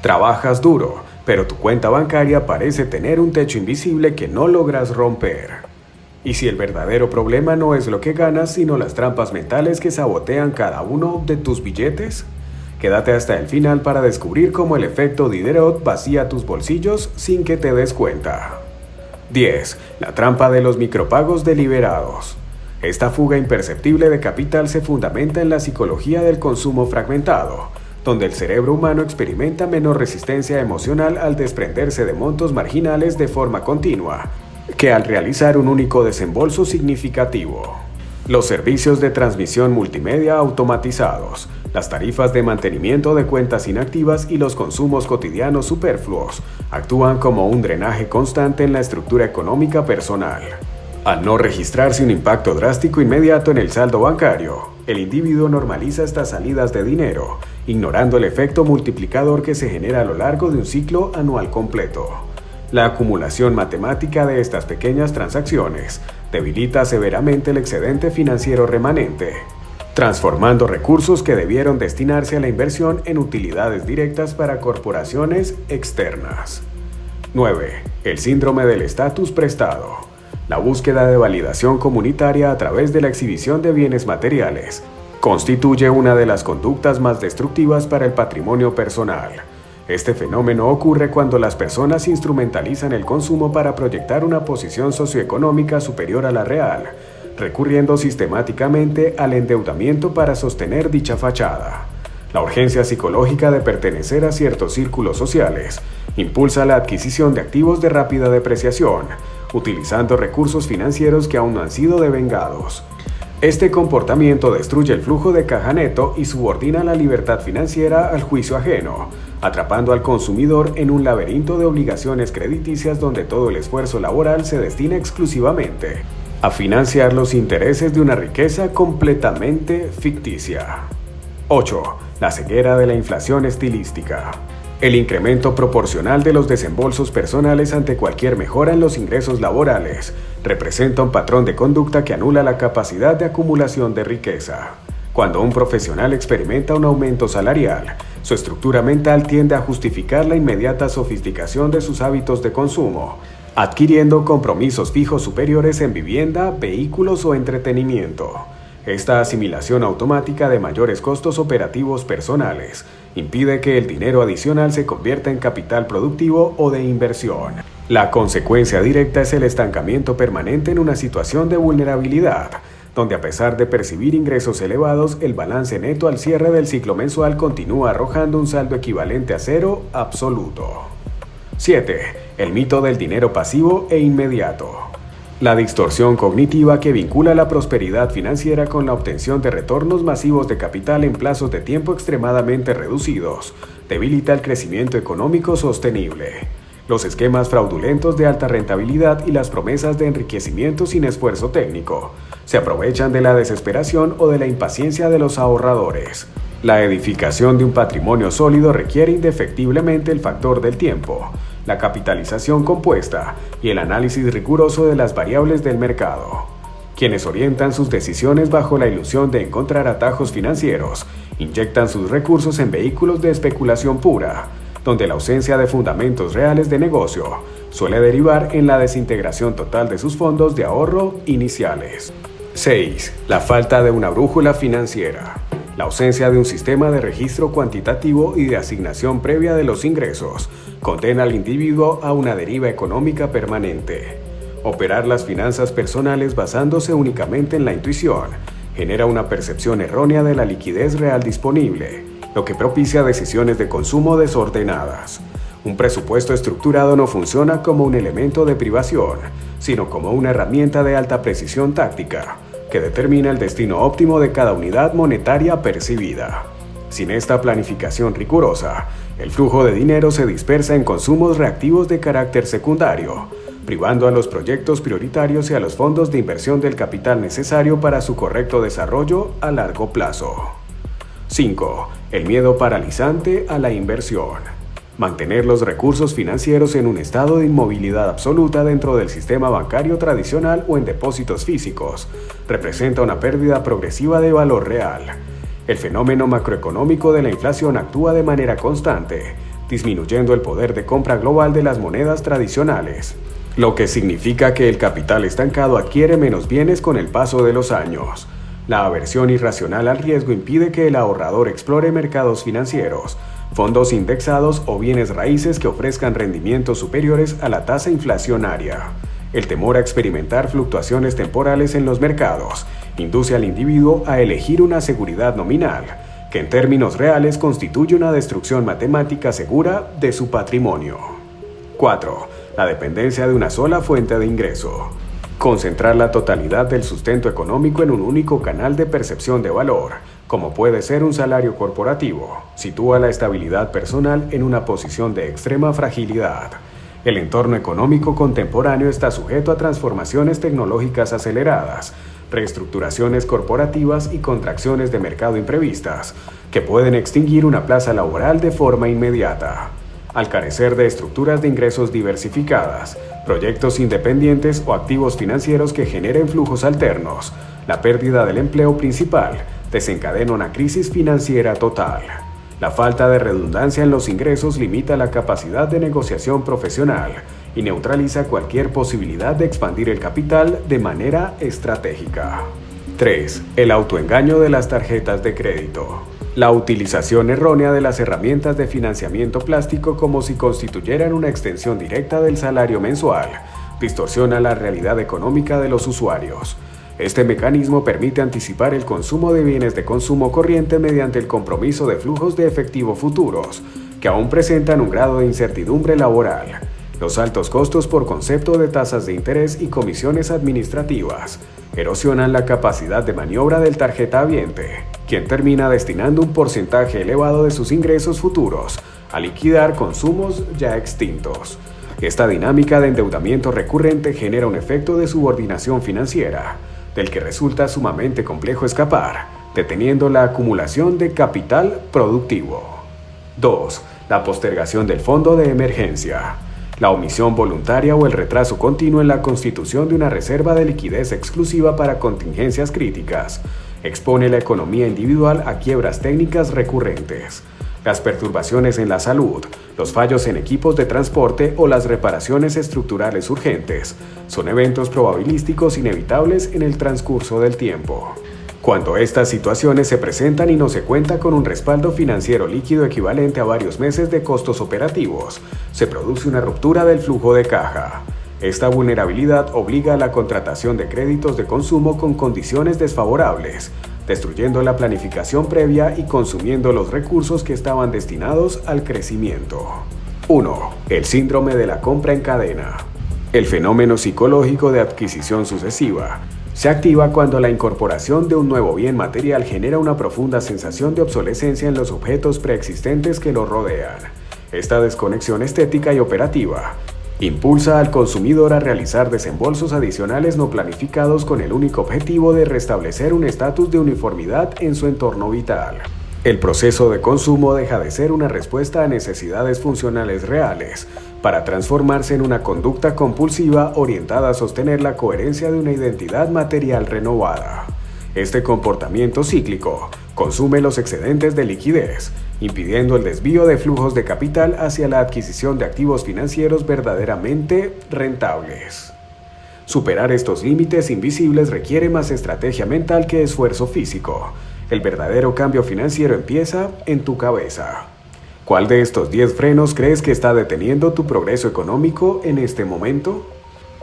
Trabajas duro, pero tu cuenta bancaria parece tener un techo invisible que no logras romper. Y si el verdadero problema no es lo que ganas, sino las trampas mentales que sabotean cada uno de tus billetes, quédate hasta el final para descubrir cómo el efecto Diderot vacía tus bolsillos sin que te des cuenta. 10. La trampa de los micropagos deliberados. Esta fuga imperceptible de capital se fundamenta en la psicología del consumo fragmentado, donde el cerebro humano experimenta menor resistencia emocional al desprenderse de montos marginales de forma continua, que al realizar un único desembolso significativo. Los servicios de transmisión multimedia automatizados, las tarifas de mantenimiento de cuentas inactivas y los consumos cotidianos superfluos actúan como un drenaje constante en la estructura económica personal. Al no registrarse un impacto drástico inmediato en el saldo bancario, el individuo normaliza estas salidas de dinero, ignorando el efecto multiplicador que se genera a lo largo de un ciclo anual completo. La acumulación matemática de estas pequeñas transacciones debilita severamente el excedente financiero remanente, transformando recursos que debieron destinarse a la inversión en utilidades directas para corporaciones externas. 9. El síndrome del estatus prestado. La búsqueda de validación comunitaria a través de la exhibición de bienes materiales constituye una de las conductas más destructivas para el patrimonio personal. Este fenómeno ocurre cuando las personas instrumentalizan el consumo para proyectar una posición socioeconómica superior a la real, recurriendo sistemáticamente al endeudamiento para sostener dicha fachada. La urgencia psicológica de pertenecer a ciertos círculos sociales impulsa la adquisición de activos de rápida depreciación, utilizando recursos financieros que aún no han sido devengados. Este comportamiento destruye el flujo de caja neto y subordina la libertad financiera al juicio ajeno, atrapando al consumidor en un laberinto de obligaciones crediticias donde todo el esfuerzo laboral se destina exclusivamente a financiar los intereses de una riqueza completamente ficticia. 8. La ceguera de la inflación estilística. El incremento proporcional de los desembolsos personales ante cualquier mejora en los ingresos laborales representa un patrón de conducta que anula la capacidad de acumulación de riqueza. Cuando un profesional experimenta un aumento salarial, su estructura mental tiende a justificar la inmediata sofisticación de sus hábitos de consumo, adquiriendo compromisos fijos superiores en vivienda, vehículos o entretenimiento. Esta asimilación automática de mayores costos operativos personales impide que el dinero adicional se convierta en capital productivo o de inversión. La consecuencia directa es el estancamiento permanente en una situación de vulnerabilidad, donde a pesar de percibir ingresos elevados, el balance neto al cierre del ciclo mensual continúa arrojando un saldo equivalente a cero absoluto. 7. El mito del dinero pasivo e inmediato. La distorsión cognitiva que vincula la prosperidad financiera con la obtención de retornos masivos de capital en plazos de tiempo extremadamente reducidos debilita el crecimiento económico sostenible. Los esquemas fraudulentos de alta rentabilidad y las promesas de enriquecimiento sin esfuerzo técnico se aprovechan de la desesperación o de la impaciencia de los ahorradores. La edificación de un patrimonio sólido requiere indefectiblemente el factor del tiempo, la capitalización compuesta y el análisis riguroso de las variables del mercado. Quienes orientan sus decisiones bajo la ilusión de encontrar atajos financieros, inyectan sus recursos en vehículos de especulación pura, donde la ausencia de fundamentos reales de negocio suele derivar en la desintegración total de sus fondos de ahorro iniciales. 6. La falta de una brújula financiera. La ausencia de un sistema de registro cuantitativo y de asignación previa de los ingresos condena al individuo a una deriva económica permanente. Operar las finanzas personales basándose únicamente en la intuición genera una percepción errónea de la liquidez real disponible, lo que propicia decisiones de consumo desordenadas. Un presupuesto estructurado no funciona como un elemento de privación, sino como una herramienta de alta precisión táctica, que determina el destino óptimo de cada unidad monetaria percibida. Sin esta planificación rigurosa, el flujo de dinero se dispersa en consumos reactivos de carácter secundario, privando a los proyectos prioritarios y a los fondos de inversión del capital necesario para su correcto desarrollo a largo plazo. 5. El miedo paralizante a la inversión. Mantener los recursos financieros en un estado de inmovilidad absoluta dentro del sistema bancario tradicional o en depósitos físicos representa una pérdida progresiva de valor real. El fenómeno macroeconómico de la inflación actúa de manera constante, disminuyendo el poder de compra global de las monedas tradicionales, lo que significa que el capital estancado adquiere menos bienes con el paso de los años. La aversión irracional al riesgo impide que el ahorrador explore mercados financieros, fondos indexados o bienes raíces que ofrezcan rendimientos superiores a la tasa inflacionaria. El temor a experimentar fluctuaciones temporales en los mercados induce al individuo a elegir una seguridad nominal, que en términos reales constituye una destrucción matemática segura de su patrimonio. 4. La dependencia de una sola fuente de ingreso. Concentrar la totalidad del sustento económico en un único canal de percepción de valor, como puede ser un salario corporativo, sitúa la estabilidad personal en una posición de extrema fragilidad. El entorno económico contemporáneo está sujeto a transformaciones tecnológicas aceleradas, reestructuraciones corporativas y contracciones de mercado imprevistas, que pueden extinguir una plaza laboral de forma inmediata. Al carecer de estructuras de ingresos diversificadas, proyectos independientes o activos financieros que generen flujos alternos, la pérdida del empleo principal desencadena una crisis financiera total. La falta de redundancia en los ingresos limita la capacidad de negociación profesional y neutraliza cualquier posibilidad de expandir el capital de manera estratégica. 3. El autoengaño de las tarjetas de crédito. La utilización errónea de las herramientas de financiamiento plástico como si constituyeran una extensión directa del salario mensual distorsiona la realidad económica de los usuarios. Este mecanismo permite anticipar el consumo de bienes de consumo corriente mediante el compromiso de flujos de efectivo futuros, que aún presentan un grado de incertidumbre laboral. Los altos costos por concepto de tasas de interés y comisiones administrativas erosionan la capacidad de maniobra del tarjetahabiente, quien termina destinando un porcentaje elevado de sus ingresos futuros a liquidar consumos ya extintos. Esta dinámica de endeudamiento recurrente genera un efecto de subordinación financiera, del que resulta sumamente complejo escapar, deteniendo la acumulación de capital productivo. 2. La postergación del fondo de emergencia. La omisión voluntaria o el retraso continuo en la constitución de una reserva de liquidez exclusiva para contingencias críticas expone la economía individual a quiebras técnicas recurrentes. Las perturbaciones en la salud, los fallos en equipos de transporte o las reparaciones estructurales urgentes son eventos probabilísticos inevitables en el transcurso del tiempo. Cuando estas situaciones se presentan y no se cuenta con un respaldo financiero líquido equivalente a varios meses de costos operativos, se produce una ruptura del flujo de caja. Esta vulnerabilidad obliga a la contratación de créditos de consumo con condiciones desfavorables, destruyendo la planificación previa y consumiendo los recursos que estaban destinados al crecimiento. 1. El síndrome de la compra en cadena. El fenómeno psicológico de adquisición sucesiva se activa cuando la incorporación de un nuevo bien material genera una profunda sensación de obsolescencia en los objetos preexistentes que lo rodean. Esta desconexión estética y operativa impulsa al consumidor a realizar desembolsos adicionales no planificados con el único objetivo de restablecer un estatus de uniformidad en su entorno vital. El proceso de consumo deja de ser una respuesta a necesidades funcionales reales para transformarse en una conducta compulsiva orientada a sostener la coherencia de una identidad material renovada. Este comportamiento cíclico consume los excedentes de liquidez, impidiendo el desvío de flujos de capital hacia la adquisición de activos financieros verdaderamente rentables. Superar estos límites invisibles requiere más estrategia mental que esfuerzo físico. El verdadero cambio financiero empieza en tu cabeza. ¿Cuál de estos 10 frenos crees que está deteniendo tu progreso económico en este momento?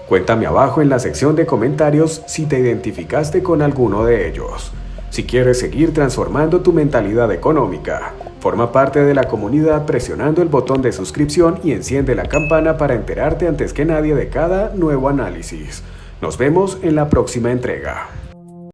Cuéntame abajo en la sección de comentarios si te identificaste con alguno de ellos. Si quieres seguir transformando tu mentalidad económica, forma parte de la comunidad presionando el botón de suscripción y enciende la campana para enterarte antes que nadie de cada nuevo análisis. Nos vemos en la próxima entrega.